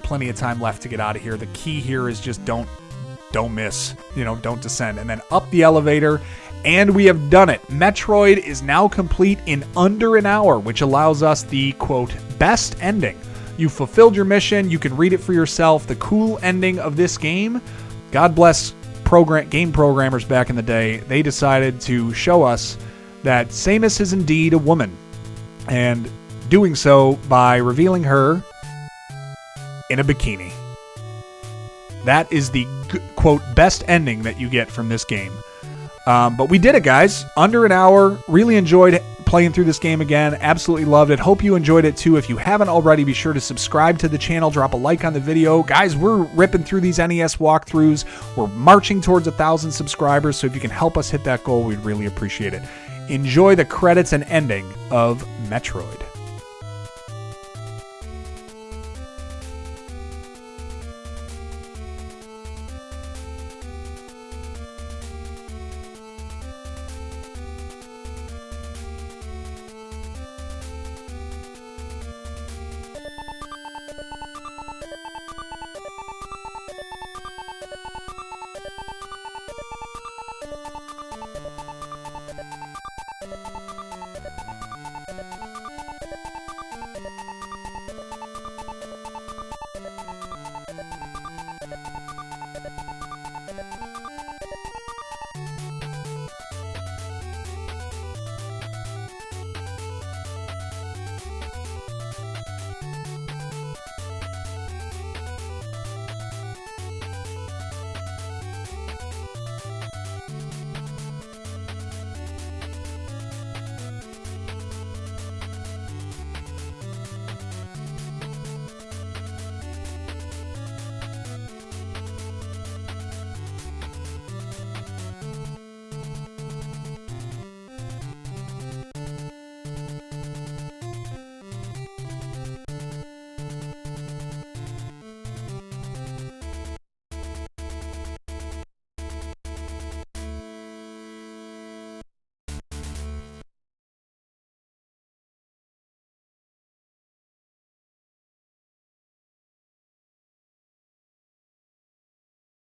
plenty of time left to get out of here. The key here is just don't miss. You know, don't descend. And then up the elevator. And we have done it. Metroid is now complete in under an hour, which allows us the, quote, best ending. You fulfilled your mission. You can read it for yourself. The cool ending of this game. God bless game programmers back in the day. They decided to show us that Samus is indeed a woman, and doing so by revealing her in a bikini. That is the, quote, best ending that you get from this game. But we did it, guys. Under an hour. Really enjoyed playing through this game again. Absolutely loved it. Hope you enjoyed it too. If you haven't already, be sure to subscribe to the channel, drop a like on the video. Guys, we're ripping through these NES walkthroughs. We're marching towards 1,000 subscribers, so if you can help us hit that goal, we'd really appreciate it. Enjoy the credits and ending of Metroid.